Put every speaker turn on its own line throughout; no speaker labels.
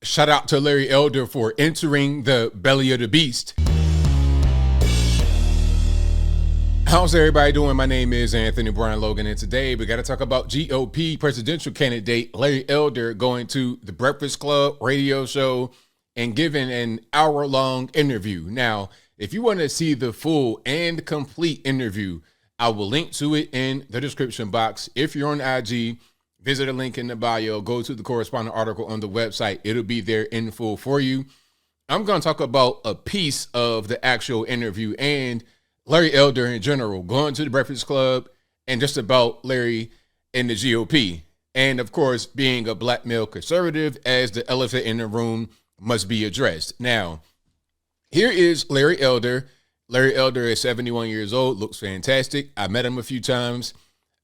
Shout out to Larry Elder for entering the belly of the beast. How's everybody doing? My name is Anthony Brian Logan, and today we got to talk about GOP presidential candidate Larry Elder going to the Breakfast Club radio show and giving an hour-long interview. Now, if you want to see the full and complete interview, I will link to it in the description box. If you're on IG, visit a link in the bio, go to the corresponding article on the website. It'll be there in full for you. I'm going to talk about a piece of the actual interview and Larry Elder in general, going to the Breakfast Club, and just about Larry and the GOP. And of course, being a black male conservative, as the elephant in the room must be addressed. Now, here is Larry Elder. Larry Elder is 71 years old, looks fantastic. I met him a few times.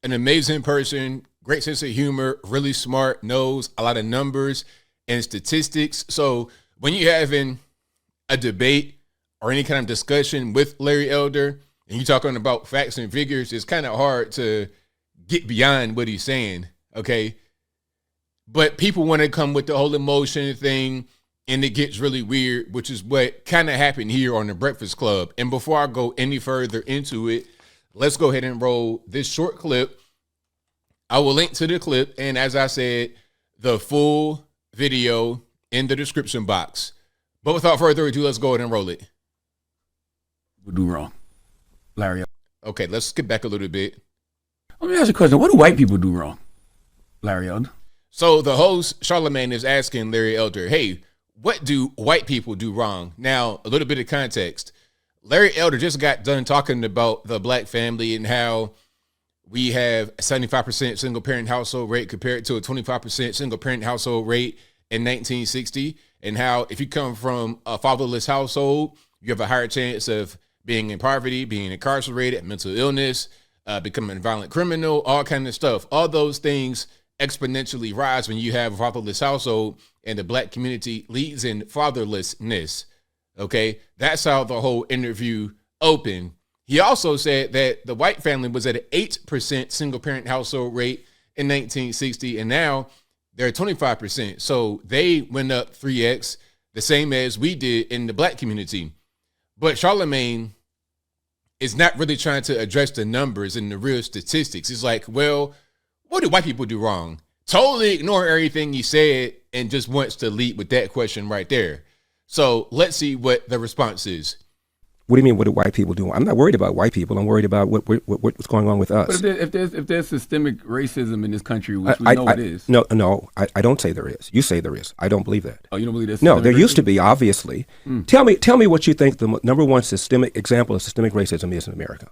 An amazing person, great sense of humor, really smart, knows a lot of numbers and statistics. So when you're having a debate or any kind of discussion with Larry Elder and you're talking about facts and figures, it's kind of hard to get beyond what he's saying, okay? But people want to come with the whole emotion thing, and it gets really weird, which is what kind of happened here on the Breakfast Club. And before I go any further into it, let's go ahead and roll this short clip. I will link to the clip, and as I said, the full video in the description box. But without further ado, let's go ahead and roll it.
Would do wrong, Larry.
Okay, let's skip back a little bit.
Let me ask you a question. What do white people do wrong, Larry Elder?
So the host, Charlemagne, is asking Larry Elder, hey, what do white people do wrong? Now, a little bit of context. Larry Elder just got done talking about the black family and how we have a 75% single parent household rate compared to a 25% single parent household rate in 1960. And how if you come from a fatherless household, you have a higher chance of being in poverty, being incarcerated, mental illness, becoming a violent criminal, all kind of stuff. All those things exponentially rise when you have a fatherless household, and the black community leads in fatherlessness. Okay, that's how the whole interview opened. He also said that the white family was at an 8% single parent household rate in 1960, and now they're 25%. So they went up 3x, the same as we did in the black community. But Charlemagne is not really trying to address the numbers and the real statistics. It's like, well, what do white people do wrong? Totally ignore everything he said and just wants to lead with that question right there. So let's see what the response is.
What do you mean, what do white people do? I'm not worried about white people. I'm worried about what's going on with us.
But if there's systemic racism in this country, which we know it is.
No, I don't say there is. You say there is. I don't believe that.
Oh, you don't believe there's
No, there
racism?
used to be, obviously. Tell me what you think the number one systemic example of systemic racism is in America.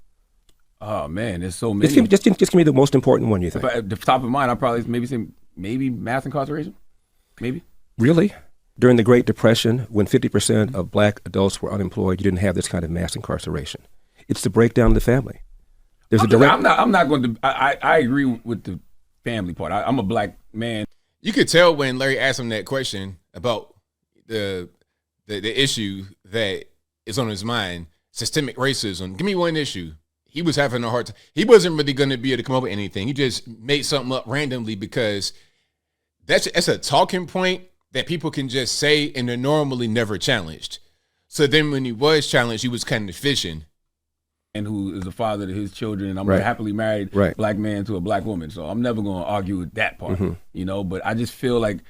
Oh, man, there's so many.
Just give me the most important one you think.
At the top of mind, I'd probably maybe say mass incarceration. Maybe.
Really? During the Great Depression, when 50% of black adults were unemployed, you didn't have this kind of mass incarceration. It's the breakdown of the family. There's
I'm not going to. I agree with the family part. I'm a black man.
You could tell when Larry asked him that question about the issue that is on his mind, systemic racism. Give me one issue. He was having a hard time. He wasn't really going to be able to come up with anything. He just made something up randomly because that's a talking point that people can just say and they're normally never challenged. So then when he was challenged, he was kind of fishing.
And who is the father to his children, and I'm
Right.
a happily married black man to a black woman. So I'm never going to argue with that part, you know, but I just feel like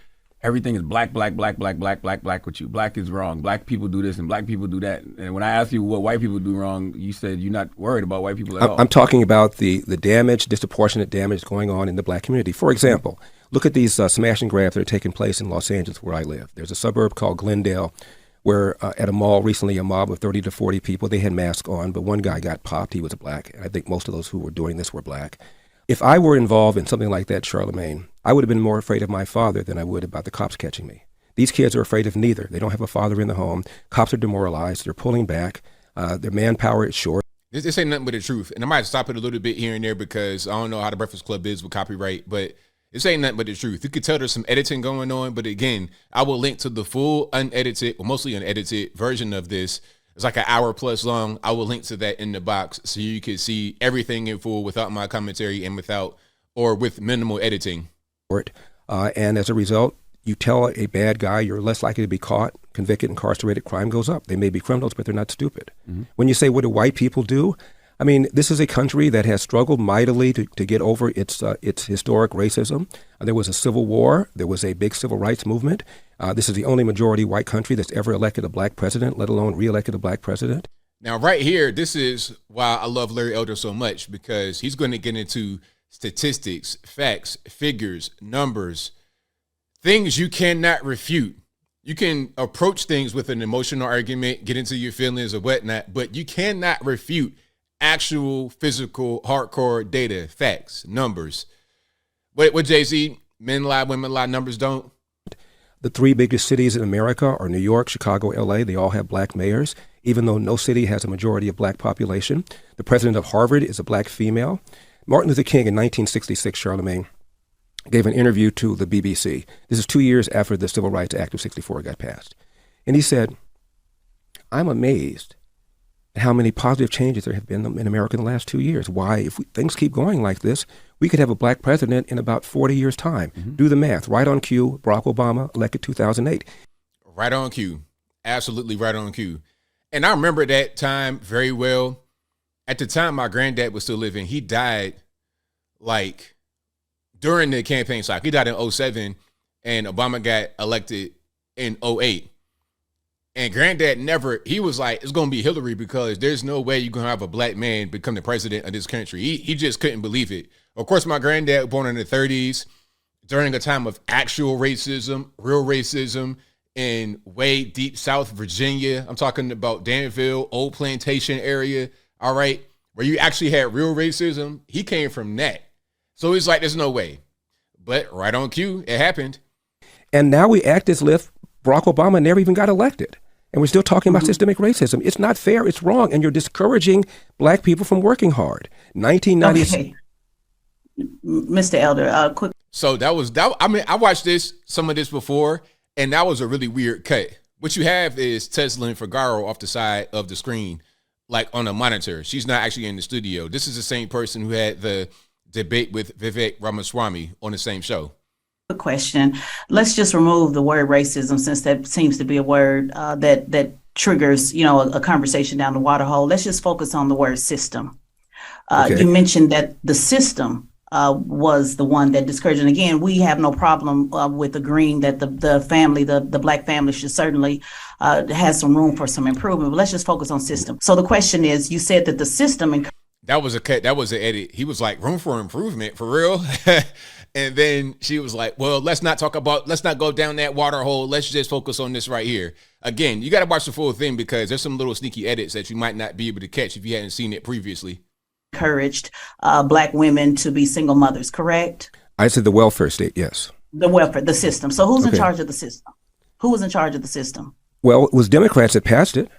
everything is black with you. Black is wrong. Black people do this and black people do that. And when I ask you what white people do wrong, you said you're not worried about white people at all.
I'm talking about the damage, disproportionate damage going on in the black community. For example, look at these smash and grabs that are taking place in Los Angeles, where I live. There's a suburb called Glendale where at a mall recently, a mob of 30 to 40 people, they had masks on, but one guy got popped. He was a black. And I think most of those who were doing this were black. If I were involved in something like that, Charlemagne, I would have been more afraid of my father than I would about the cops catching me. These kids are afraid of neither. They don't have a father in the home. Cops are demoralized. They're pulling back. Their manpower is short.
This ain't nothing but the truth. And I might stop it a little bit here and there because I don't know how the Breakfast Club is with copyright, but this ain't nothing but the truth. You could tell there's some editing going on, but again, I will link to the full unedited, or mostly unedited version of this. It's like an hour plus long. I will link to that in the box so you can see everything in full without my commentary and with minimal editing.
And as a result, you tell a bad guy you're less likely to be caught, convicted, incarcerated, crime goes up. They may be criminals, but they're not stupid. When you say, what do white people do? I mean, this is a country that has struggled mightily to get over its historic racism. There was a civil war. There was a big civil rights movement. This is the only majority white country that's ever elected a black president, let alone reelected a black president.
Now, right here, this is why I love Larry Elder so much, because he's going to get into statistics, facts, figures, numbers, things you cannot refute. You can approach things with an emotional argument, get into your feelings or whatnot, but you cannot refute actual physical hardcore data, facts, numbers. What Jay-Z, men lie, women lie, numbers don't.
The three biggest cities in America are New York, Chicago, LA. They all have black mayors, even though no city has a majority of black population. The president of Harvard is a black female. Martin Luther King in 1966, Charlemagne, gave an interview to the BBC. This is 2 years after the Civil Rights Act of 64 got passed. And he said, I'm amazed at how many positive changes there have been in America in the last 2 years. Why, if things keep going like this, we could have a black president in about 40 years' time. Do the math. Right on cue, Barack Obama elected 2008.
Right on cue. Absolutely right on cue. And I remember that time very well. At the time my granddad was still living, he died like during the campaign cycle. He died in 2007 and Obama got elected in 2008. And granddad he was like, it's going to be Hillary because there's no way you're going to have a black man become the president of this country. He just couldn't believe it. Of course, my granddad was born in the 30s during a time of actual racism, real racism in way deep South Virginia. I'm talking about Danville, Old Plantation area. All right. Where you actually had real racism. He came from that. So it's like, there's no way. But right on cue, it happened.
And now we act as if Barack Obama never even got elected. And we're still talking about systemic racism. It's not fair. It's wrong. And you're discouraging black people from working hard. 1990.
Okay. Mr. Elder, quick.
So that. I mean, I watched some of this before, and that was a really weird cut. What you have is Teslyn Figaro off the side of the screen, like on a monitor. She's not actually in the studio. This is the same person who had the debate with Vivek Ramaswamy on the same show.
Question. Let's just remove the word racism, since that seems to be a word that triggers, a conversation down the water hole. Let's just focus on the word system.
Okay.
You mentioned that the system was the one that discouraged. And again, we have no problem with agreeing that the family, the black family, should certainly has some room for some improvement. But let's just focus on system. So the question is, you said that the system.
That was a cut. That was an edit. He was like, room for improvement, for real. And then she was like, well, let's not go down that water hole. Let's just focus on this right here. Again, you got to watch the full thing because there's some little sneaky edits that you might not be able to catch if you hadn't seen it previously.
Encouraged black women to be single mothers, correct?
I said the welfare state, yes.
The welfare, the system. So who's in charge of the system? Who was in charge of the system?
Well, it was Democrats that passed it.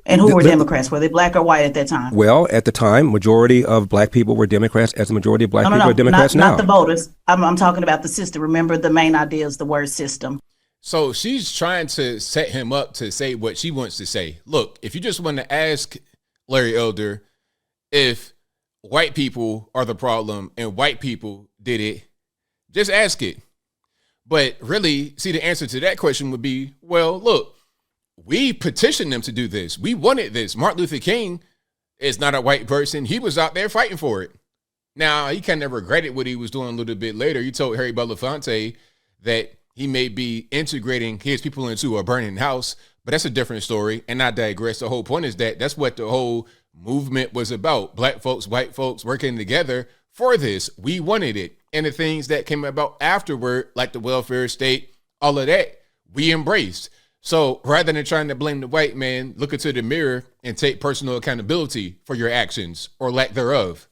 And who were Democrats? Were they black or white at that time?
Well, at the time, majority of black people were Democrats, as the majority of black people are Democrats now.
Not the voters. I'm talking about the system. Remember, the main idea is the word system.
So she's trying to set him up to say what she wants to say. Look, if you just want to ask Larry Elder if white people are the problem and white people did it, just ask it. But really, see, the answer to that question would be, well, look, we petitioned them to do this. We wanted this. Martin Luther King is not a white person. He was out there fighting for it. Now, he kind of regretted what he was doing a little bit later. He told Harry Belafonte that he may be integrating his people into a burning house, but that's a different story. And I digress. The whole point is that that's what the whole movement was about. Black folks, white folks working together for this. We wanted it. And the things that came about afterward, like the welfare state, all of that, we embraced. So rather than trying to blame the white man, look into the mirror and take personal accountability for your actions or lack thereof.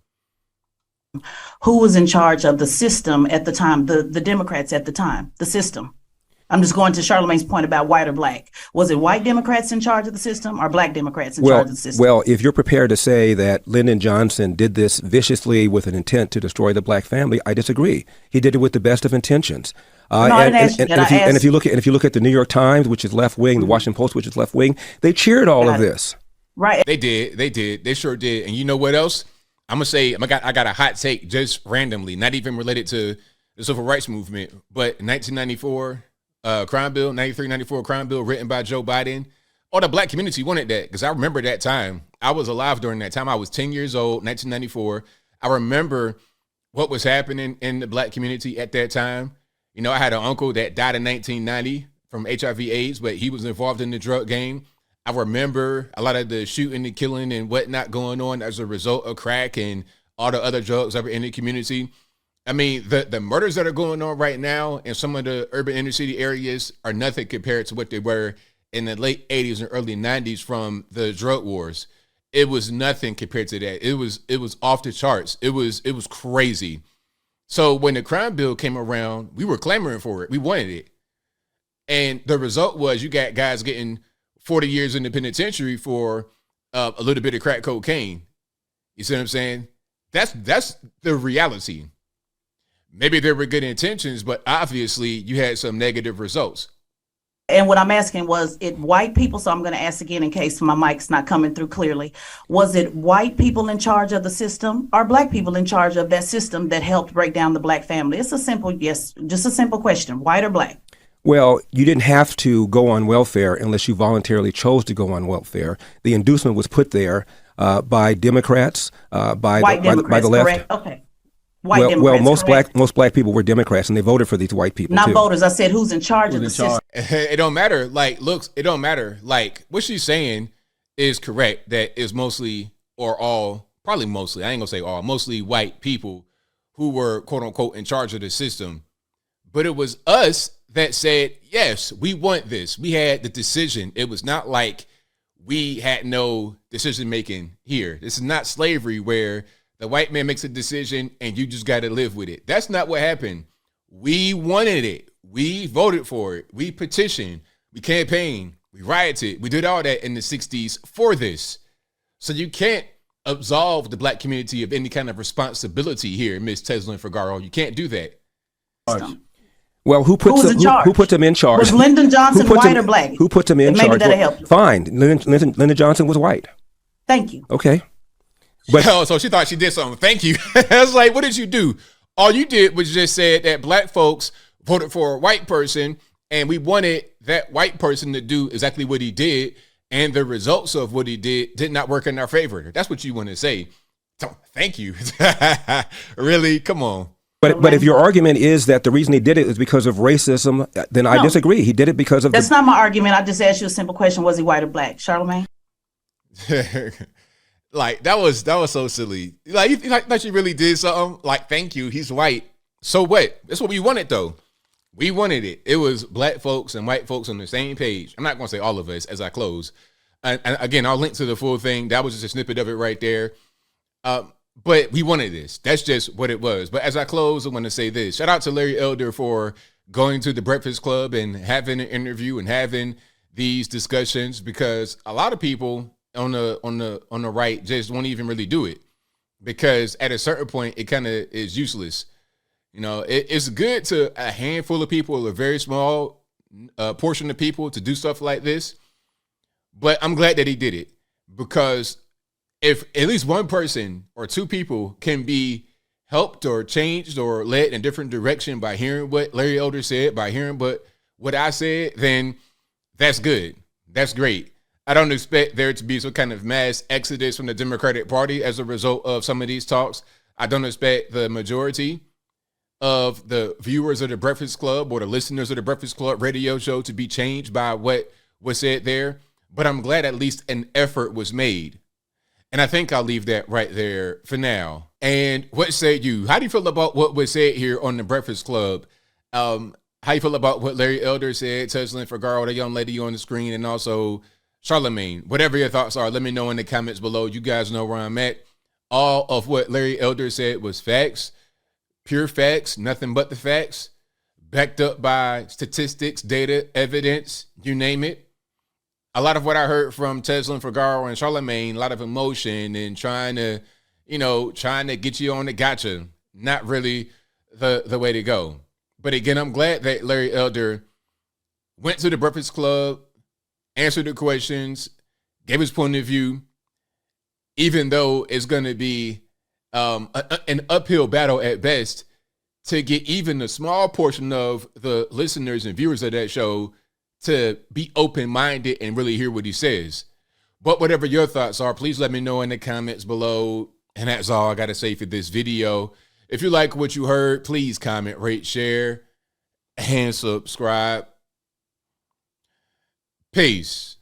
Who was in charge of the system at the time? The Democrats at the time, the system. I'm just going to Charlemagne's point about white or black. Was it white Democrats in charge of the system or black Democrats in charge of the system?
Well, if you're prepared to say that Lyndon Johnson did this viciously with an intent to destroy the black family, I disagree. He did it with the best of intentions. And if you look at the New York Times, which is left wing, the Washington Post, which is left wing, they cheered all of this.
Right.
They did. They sure did. And you know what else? I'm gonna say I got a hot take just randomly, not even related to the civil rights movement. But in 1994, crime bill, 93, 94 crime bill written by Joe Biden. All the black community wanted that because I remember that time. I was alive during that time. I was 10 years old, 1994. I remember what was happening in the black community at that time. You know, I had an uncle that died in 1990 from HIV/AIDS, but he was involved in the drug game. I remember a lot of the shooting, the killing, and whatnot going on as a result of crack and all the other drugs that were in the community. I mean, the murders that are going on right now in some of the urban inner city areas are nothing compared to what they were in the late 80s and early 90s from the drug wars. It was nothing compared to that. It was off the charts. It was crazy. So when the crime bill came around, we were clamoring for it. We wanted it. And the result was you got guys getting 40 years in the penitentiary for a little bit of crack cocaine. You see what I'm saying? That's the reality. Maybe there were good intentions, but obviously you had some negative results.
And what I'm asking was it white people, so I'm going to ask again in case my mic's not coming through clearly. Was it white people in charge of the system or black people in charge of that system that helped break down the black family? It's a simple, yes, just a simple question, white or black?
Well, you didn't have to go on welfare unless you voluntarily chose to go on welfare. The inducement was put there by Democrats, by the left.
Correct? Okay. White Democrats,
well, most black people were Democrats, and they voted for these white people.
Not
too.
voters. I said who's in charge of the system.
It don't matter. Like, looks, it don't matter. Like, what she's saying is correct. That is mostly or all, probably mostly. I ain't gonna say all. Mostly white people who were quote unquote in charge of the system. But it was us that said, yes, we want this. We had the decision. It was not like we had no decision making here. This is not slavery where the white man makes a decision and you just got to live with it. That's not what happened. We wanted it. We voted for it. We petitioned. We campaigned. We rioted. We did all that in the 60s for this. So you can't absolve the black community of any kind of responsibility here, Ms. Teslin Figaro. You can't do that.
Well, who put them in charge?
Was Lyndon Johnson white or black?
Who put them in charge?
Maybe that'll help you.
Fine. Lyndon Johnson was white.
Thank you.
Okay.
But so she thought she did something. Thank you. I was like, what did you do? All you did was just said that black folks voted for a white person and we wanted that white person to do exactly what he did. And the results of what he did not work in our favor. That's what you want to say. So, thank you. Really? Come on.
But if your argument is that the reason he did it is because of racism, then I disagree. He did it because of
That's not my argument. I just asked you a simple question. Was he white or black? Charlamagne?
Like, that was so silly. Like she really did something. Like, thank you. He's white. So what? That's what we wanted, though. We wanted it. It was black folks and white folks on the same page. I'm not going to say all of us as I close. And again, I'll link to the full thing. That was just a snippet of it right there. But we wanted this. That's just what it was. But as I close, I want to say this. Shout out to Larry Elder for going to the Breakfast Club and having an interview and having these discussions, because a lot of people on the right just won't even really do it, because at a certain point it kind of is useless. You know, it's good to a handful of people, a very small portion of people, to do stuff like this. But I'm glad that he did it, because if at least one person or two people can be helped or changed or led in a different direction by hearing what Larry Elder said, by hearing what I said, then that's good. That's great. I don't expect there to be some kind of mass exodus from the Democratic Party as a result of some of these talks. I don't expect the majority of the viewers of the Breakfast Club or the listeners of the Breakfast Club radio show to be changed by what was said there. But I'm glad at least an effort was made. And I think I'll leave that right there for now. And what say you? How do you feel about what was said here on the Breakfast Club? How you feel about what Larry Elder said, Teslin Figaro, the young lady on the screen, and also Charlamagne? Whatever your thoughts are, let me know in the comments below. You guys know where I'm at. All of what Larry Elder said was facts, pure facts, nothing but the facts, backed up by statistics, data, evidence, you name it. A lot of what I heard from Teslin Figaro and Charlamagne, a lot of emotion and trying to get you on the gotcha. Not really the way to go. But again, I'm glad that Larry Elder went to the Breakfast Club, answered the questions, gave his point of view, even though it's going to be an uphill battle at best to get even a small portion of the listeners and viewers of that show to be open-minded and really hear what he says. But whatever your thoughts are, please let me know in the comments below. And that's all I got to say for this video. If you like what you heard, please comment, rate, share, and subscribe. Peace.